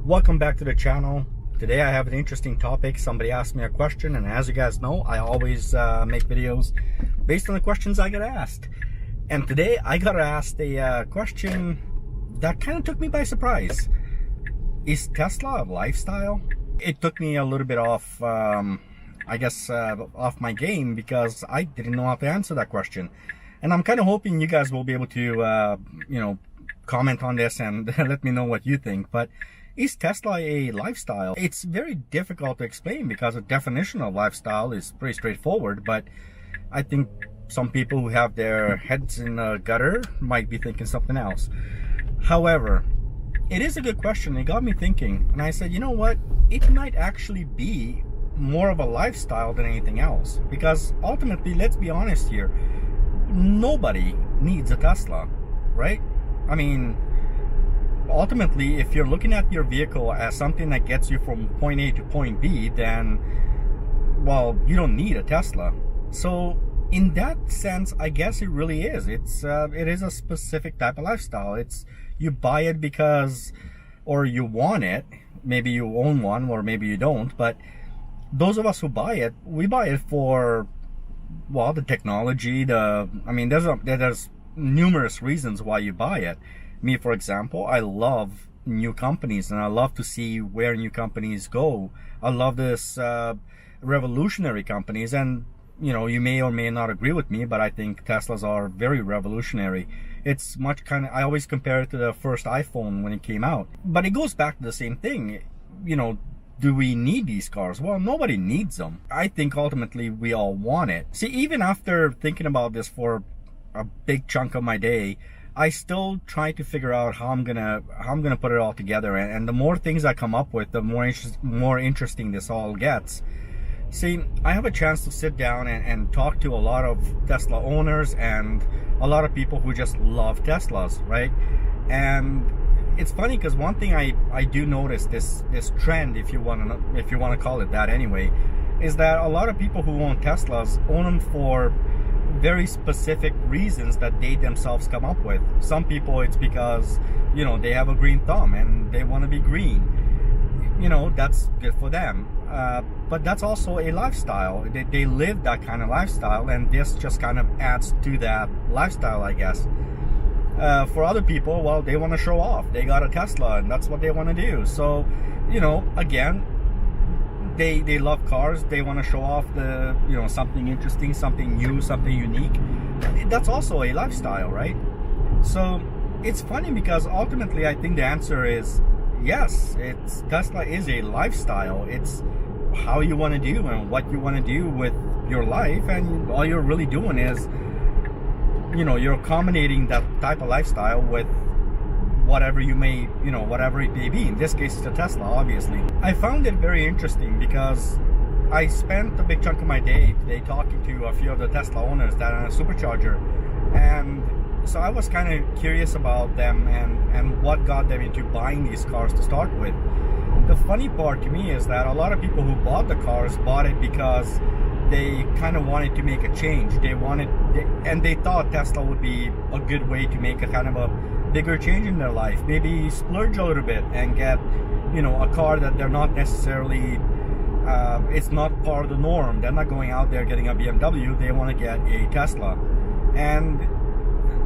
Welcome back to the channel. Today I have an interesting topic. Somebody asked me a question, and as you guys know, I always make videos based on the questions I get asked. And today I got asked a question that kind of took me by surprise. Is Tesla a lifestyle? It took me a little bit off, off my game, because I didn't know how to answer that question. And I'm kind of hoping you guys will be able to, comment on this and let me know what you think. But is Tesla a lifestyle? It's very difficult to explain because the definition of lifestyle is pretty straightforward, but I think some people who have their heads in the gutter might be thinking something else. However, it is a good question. It got me thinking, and I said, you know what? It might actually be more of a lifestyle than anything else, because ultimately, let's be honest here, nobody needs a Tesla, right? I mean, ultimately, if you're looking at your vehicle as something that gets you from point A to point B, then, well, you don't need a Tesla. So in that sense, I guess it really is. It is a specific type of lifestyle. It's, you buy it because, or you want it. Maybe you own one, or maybe you don't. But those of us who buy it, we buy it for, well, the technology. There's numerous reasons why you buy it. Me, for example, I love new companies, and I love to see where new companies go. I love this revolutionary companies, and you may or may not agree with me, but I think Teslas are very revolutionary. It's much I always compare it to the first iPhone when it came out. But it goes back to the same thing. Do we need these cars? Well, nobody needs them. I think ultimately we all want it. See, even after thinking about this for a big chunk of my day, I still try to figure out how I'm gonna put it all together, and the more things I come up with, the more interesting this all gets. See, I have a chance to sit down and talk to a lot of Tesla owners and a lot of people who just love Teslas, right? And it's funny because one thing I do notice, this trend, if you want to call it that anyway, is that a lot of people who own Teslas own them for very specific reasons that they themselves come up with. Some people, it's because they have a green thumb and they want to be green. That's good for them, but that's also a lifestyle. They live that kind of lifestyle, and this just kind of adds to that lifestyle, I guess. For other people, well, they want to show off. They got a Tesla, and that's what they want to do. So again, they love cars. They want to show off the something interesting, something new, something unique. That's also a lifestyle, right? So it's funny because ultimately I think the answer is yes. Tesla is a lifestyle. It's how you want to do and what you want to do with your life, and all you're really doing is you're accommodating that type of lifestyle with whatever it may be. In this case, it's a Tesla, obviously. I found it very interesting because I spent a big chunk of my day today talking to a few of the Tesla owners that are on a supercharger, and so I was kind of curious about them and what got them into buying these cars to start with. The funny part to me is that a lot of people who bought the cars bought it because they kind of wanted to make a change. And they thought Tesla would be a good way to make a kind of a bigger change in their life. Maybe splurge a little bit and get a car that they're not necessarily it's not part of the norm. They're not going out there getting a BMW. They want to get a Tesla. And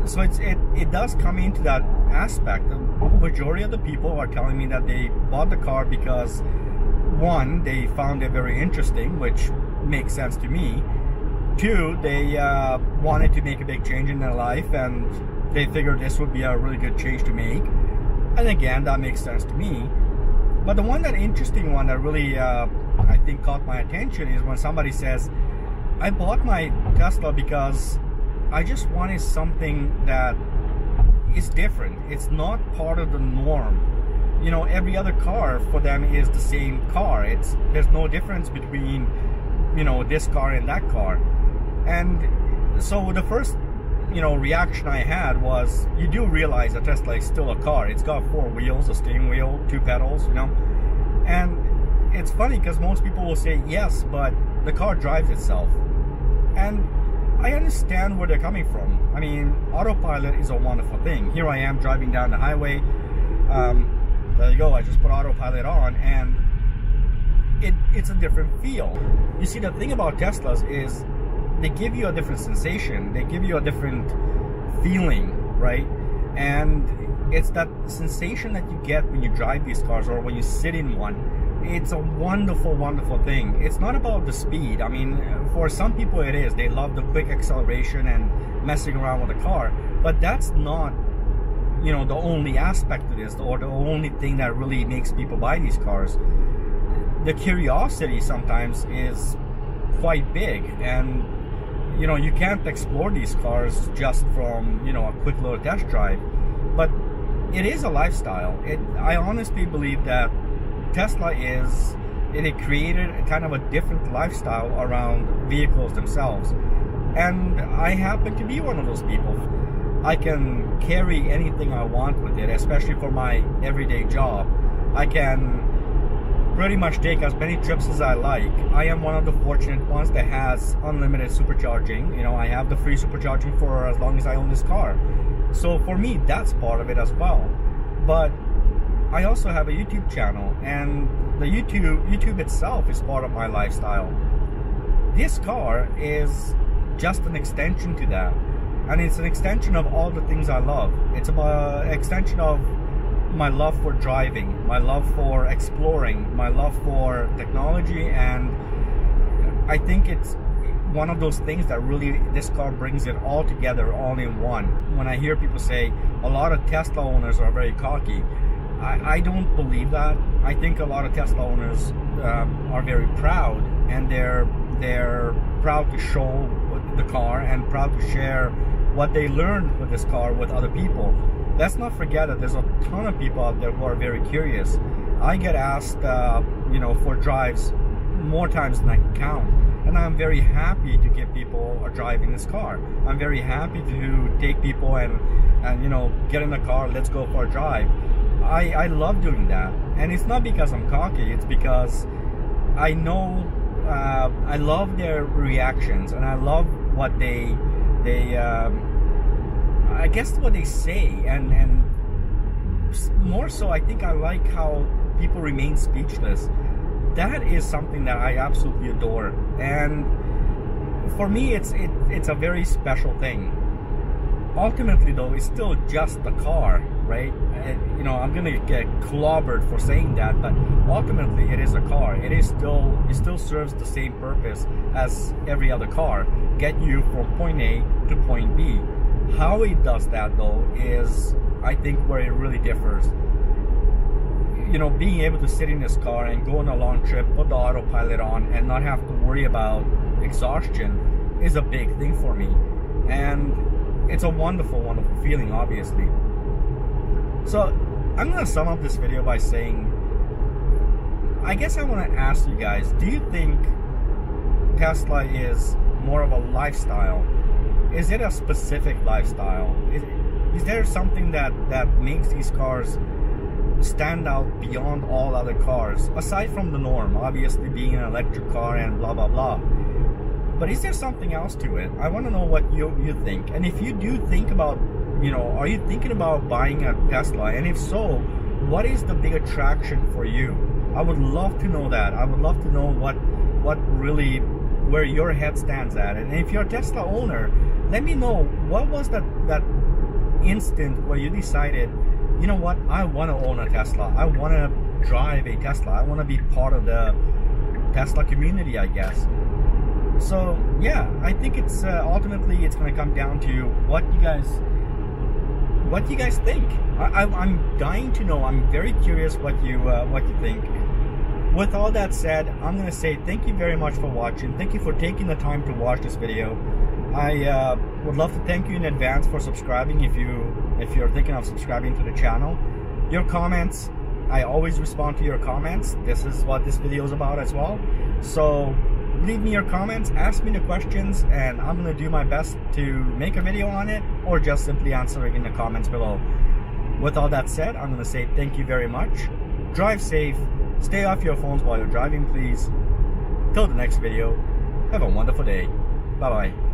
so it does come into that aspect. The majority of the people are telling me that they bought the car because, one, they found it very interesting, which makes sense to me. Two, they wanted to make a big change in their life, and they figured this would be a really good change to make. And again, that makes sense to me. But the interesting one that really I think caught my attention is when somebody says, I bought my Tesla because I just wanted something that is different. It's not part of the norm. Every other car for them is the same car. There's no difference between this car and that car. And so the first reaction I had was, you do realize a Tesla is still a car. It's got 4 wheels, a steering wheel, 2 pedals, and it's funny because most people will say yes, but the car drives itself. And I understand where they're coming from. I mean, autopilot is a wonderful thing. Here I am driving down the highway. there you go, I just put autopilot on, and it's a different feel. You see, the thing about Teslas is they give you a different sensation, they give you a different feeling, right? And it's that sensation that you get when you drive these cars or when you sit in one. It's a wonderful, wonderful thing. It's not about the speed. I mean, for some people it is. They love the quick acceleration and messing around with the car, but that's not, you know, the only aspect of this, or the only thing that really makes people buy these cars. The curiosity sometimes is quite big, and you know, you can't explore these cars just from, you know, a quick little test drive, but it is a lifestyle. I honestly believe that Tesla it created a kind of a different lifestyle around vehicles themselves, and I happen to be one of those people. I can carry anything I want with it, especially for my everyday job. I can pretty much take as many trips as I like. I am one of the fortunate ones that has unlimited supercharging. You know, I have the free supercharging for as long as I own this car. So for me, that's part of it as well. But I also have a YouTube channel, and the YouTube itself is part of my lifestyle. This car is just an extension to that, and it's an extension of all the things I love. It's about an extension of my love for driving, my love for exploring, my love for technology, and I think it's one of those things that really, this car brings it all together, all in one. When I hear people say a lot of Tesla owners are very cocky, I don't believe that. I think a lot of Tesla owners are very proud, and they're proud to show the car and proud to share what they learned with this car with other people. Let's not forget that there's a ton of people out there who are very curious. I get asked, you know, for drives more times than I can count, and I'm very happy to give people a drive in this car. I'm very happy to take people and you know, get in the car, let's go for a drive. I love doing that, and it's not because I'm cocky. It's because I know I love their reactions, and I love what I guess what they say, and more so, I think I like how people remain speechless. That is something that I absolutely adore, and for me, it's a very special thing. Ultimately, though, it's still just a car, right? You know, I'm gonna get clobbered for saying that, but ultimately, it is a car. It still serves the same purpose as every other car: get you from point A to point B. How it does that, though, is, I think, where it really differs. You know, being able to sit in this car and go on a long trip, put the autopilot on, and not have to worry about exhaustion is a big thing for me. And it's a wonderful, wonderful feeling, obviously. So I'm going to sum up this video by saying, I guess I want to ask you guys, do you think Tesla is more of a lifestyle? Is it a specific lifestyle? Is there something that makes these cars stand out beyond all other cars, aside from the norm, obviously being an electric car and blah blah blah? But is there something else to it? I want to know what you think. And if you do think about, you know, are you thinking about buying a Tesla? And if so, what is the big attraction for you? I would love to know that. I would love to know what really, where your head stands at. And if you're a Tesla owner, let me know, what was that instant where you decided, you know what, I want to own a Tesla. I want to drive a Tesla. I want to be part of the Tesla community, I guess. So yeah, I think it's ultimately it's going to come down to what you guys think. I'm dying to know. I'm very curious what you think. With all that said, I'm going to say thank you very much for watching. Thank you for taking the time to watch this video. I would love to thank you in advance for subscribing if you're thinking of subscribing to the channel. Your comments, I always respond to your comments. This is what this video is about as well. So leave me your comments, ask me the questions, and I'm going to do my best to make a video on it, or just simply answer it in the comments below. With all that said, I'm going to say thank you very much. Drive safe. Stay off your phones while you're driving, please. Till the next video, have a wonderful day. Bye-bye.